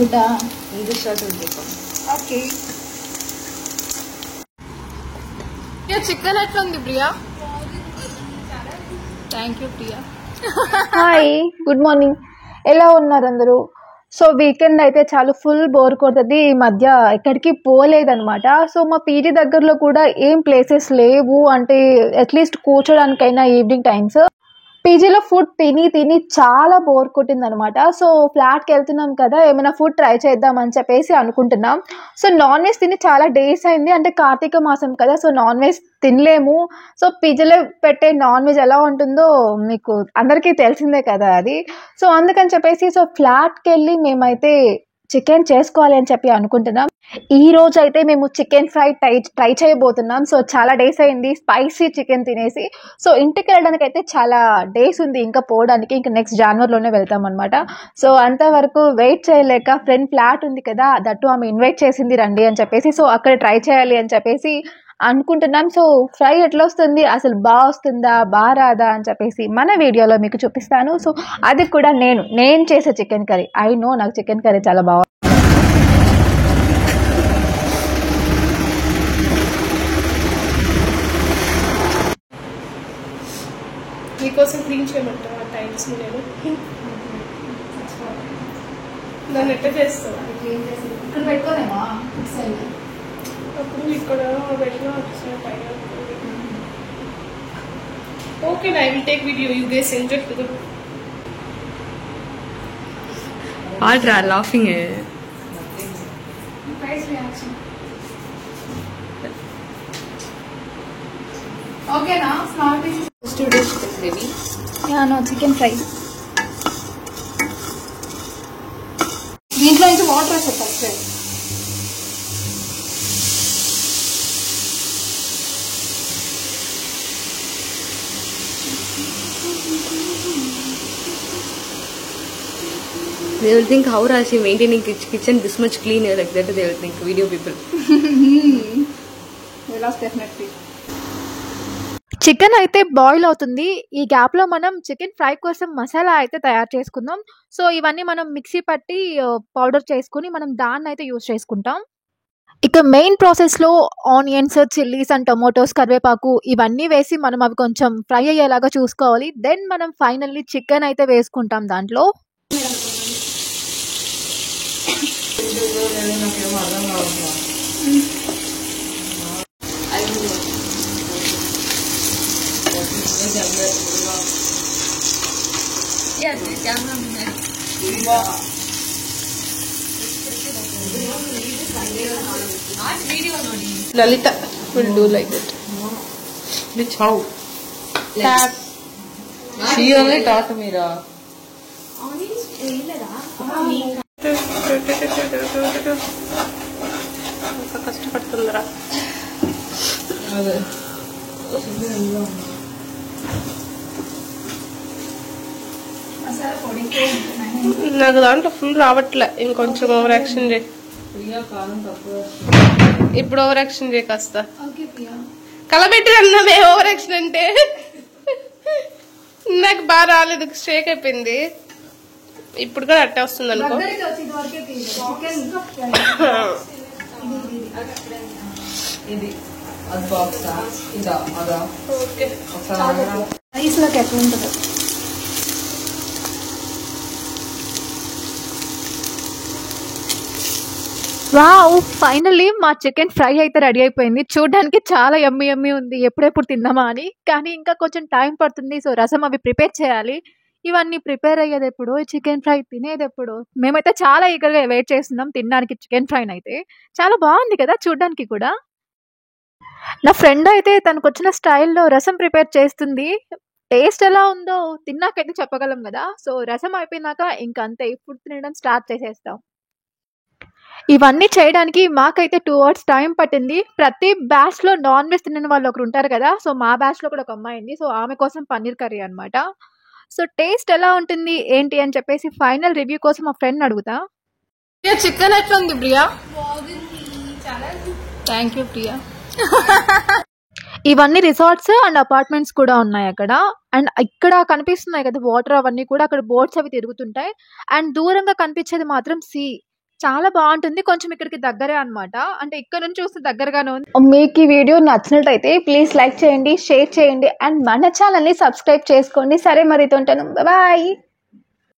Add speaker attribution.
Speaker 1: గుడ్డా
Speaker 2: ఇది షర్ట్ ఉంటుంది.
Speaker 1: Okay. Chicken ఎట్లా ఉంది Priya? Thank you Priya. Hi, good morning. ఎలా ఉన్నారు అందరూ? సో వీకెండ్ అయితే చాలా ఫుల్ బోర్ కొడుతుంది. ఈ మధ్య ఎక్కడికి పోలేదనమాట. సో మా పీజీ దగ్గరలో కూడా ఏం ప్లేసెస్ లేవు, అంటే అట్లీస్ట్ కూర్చోడానికైనా ఈవినింగ్ టైమ్స్. పీజీలో ఫుడ్ తిని తిని చాలా బోర్ కొట్టింది అనమాట. సో ఫ్లాట్కి వెళ్తున్నాం కదా, ఏమైనా ఫుడ్ ట్రై చేద్దాం అని చెప్పేసి అనుకుంటున్నాం. సో నాన్ వెజ్ తిని చాలా డేస్ అయింది, అంటే కార్తీక మాసం కదా, సో నాన్ వెజ్ తినలేము. సో పీజీలో పెట్టే నాన్ వెజ్ ఎలా ఉంటుందో మీకు అందరికీ తెలిసిందే కదా అది. సో అందుకని చెప్పేసి సో ఫ్లాట్కి వెళ్ళి మేమైతే చికెన్ చేసుకోవాలి అని చెప్పి అనుకుంటున్నాం. ఈ రోజు అయితే మేము చికెన్ ఫ్రై ట్రై చేయబోతున్నాం. సో చాలా డేస్ అయింది స్పైసీ చికెన్ తినేసి. సో ఇంటికి వెళ్ళడానికి అయితే చాలా డేస్ ఉంది ఇంకా పోవడానికి. ఇంకా నెక్స్ట్ జనవరిలోనే వెళ్తాం అనమాట. సో అంతవరకు వెయిట్ చేయలేక ఫ్రెండ్ ఫ్లాట్ ఉంది కదా, దట్టు ఆమె ఇన్వైట్ చేసింది రండి అని చెప్పేసి, సో అక్కడ ట్రై చేయాలి అని చెప్పేసి అనుకుంటున్నాం. సో ఫ్రై ఎట్లా వస్తుంది, అసలు బాగా వస్తుందా బాగా రాదా అని చెప్పేసి మన వీడియోలో మీకు చూపిస్తాను. సో అది కూడా నేను చేసే చికెన్ కర్రీ. ఐ నో నాకు చికెన్ కర్రీ చాలా బాగా.
Speaker 2: మీకోసం క్లీన్ చేయమంటావు ఆ టైమ్స్ నేను దాన్ని ఎట్లా చేస్తావు?
Speaker 1: ఇక్కడ పెట్టుకోలేమా?
Speaker 2: అప్పుడు ఇక్కడ పెట్టినా పైన. Okay, I will take video. You guys enjoy to the
Speaker 3: What are laughing at?
Speaker 1: ఓకేనా? Small pieces
Speaker 3: Maybe.
Speaker 1: No chicken fry. దీంట్లో నుంచి వాటర్ వేస్తారు first.
Speaker 3: They will think how Rashi maintaining kitchen this much clean like that. They will think video people.
Speaker 1: Chicken అయితే boil అవుతుంది. ఈ gap లో మనం chicken fry కోసం మసాలా అయితే తయారు చేసుకుందాం. సో ఇవన్నీ మనం మిక్సీ పట్టి పౌడర్ చేసుకుని మనం దాన్ని అయితే యూజ్ చేసుకుంటాం. ఇక మెయిన్ ప్రాసెస్ లో ఆనియన్స్, చిల్లీస్ అండ్ టొమాటోస్, కరివేపాకు ఇవన్నీ వేసి మనం అవి కొంచెం ఫ్రై అయ్యేలాగా చూసుకోవాలి. దెన్ మనం ఫైనల్లీ చికెన్ అయితే వేసుకుంటాం దాంట్లో.
Speaker 2: Lalita will do like that.
Speaker 3: Which how?
Speaker 2: Tap.
Speaker 3: She only taught me ra.
Speaker 2: కష్టపడుతుందిరా. నాకు దాంట్లో ఫుల్ రావట్లే. ఇంకొంచెం ఓవర్ యాక్షన్ చేయి. ఇప్పుడు ఓవర్ యాక్షన్ చేయి కాస్త. కలబెట్టి అన్నవే ఓవర్ యాక్షన్ అంటే. నాకు బాగా రాలేదు, షేక్ అయిపోయింది. ఇప్పుడు కూడా అట్టే వస్తుంది అనుకో.
Speaker 1: రైస్లోకి ఎట్లా ఉంటుంది? వావ్, ఫైనల్లీ మా చికెన్ ఫ్రై అయితే రెడీ అయిపోయింది. చూడడానికి చాలా యమ్మీ యమ్మీ ఉంది. ఎప్పుడెప్పుడు తిందామా అని, కానీ ఇంకా కొంచెం టైం పడుతుంది. సో రసం అవి ప్రిపేర్ చేయాలి. ఇవన్నీ ప్రిపేర్ అయ్యేది ఎప్పుడు, చికెన్ ఫ్రై తినేది ఎప్పుడు. మేమైతే చాలా ఈగర్గా వెయిట్ చేస్తున్నాం తినడానికి. చికెన్ ఫ్రైని అయితే చాలా బాగుంది కదా చూడడానికి కూడా. నా ఫ్రెండ్ అయితే తనకు వచ్చిన స్టైల్లో రసం ప్రిపేర్ చేస్తుంది. టేస్ట్ ఎలా ఉందో తిన్నాకైతే చెప్పగలం కదా. సో రసం అయిపోయినాక ఇంకా అంతే, ఇప్పుడు తినడం స్టార్ట్ చేసేస్తాం. ఇవన్నీ చేయడానికి మాకైతే 2 hours టైం పట్టింది. ప్రతి బ్యాచ్ లో నాన్ వెజ్ తినని వాళ్ళు ఒకరు ఉంటారు కదా. సో మా బ్యాచ్ లో కూడా ఒక అమ్మాయి ఉంది. సో ఆమె కోసం పన్నీర్ కర్రీ అనమాట. సో టేస్ట్ ఎలా ఉంటుంది ఏంటి అని చెప్పేసి ఫైనల్ రివ్యూ కోసం మా ఫ్రెండ్ అడుగుతా. చికెన్ ఎట్లా ఉంది ప్రియా? Thank you Priya. ఇవన్నీ రిసార్ట్స్ అండ్ అపార్ట్మెంట్స్ కూడా ఉన్నాయి అక్కడ. అండ్ ఇక్కడ కనిపిస్తున్నాయి కదా వాటర్, అవన్నీ కూడా అక్కడ బోట్స్ అవి తిరుగుతుంటాయి. అండ్ దూరంగా కనిపించేది మాత్రం సీ. చాలా బాగుంటుంది. కొంచెం ఇక్కడికి దగ్గరే అన్నమాట. అంటే ఇక్కడ నుంచి చూస్తే దగ్గరగానే ఉంది. మీకు ఈ వీడియో నచ్చినట్టయితే ప్లీజ్ లైక్ చేయండి, షేర్ చేయండి అండ్ మన ఛానల్ని సబ్స్క్రైబ్ చేసుకోండి. సరే మరి ఉంటాను. బాయ్.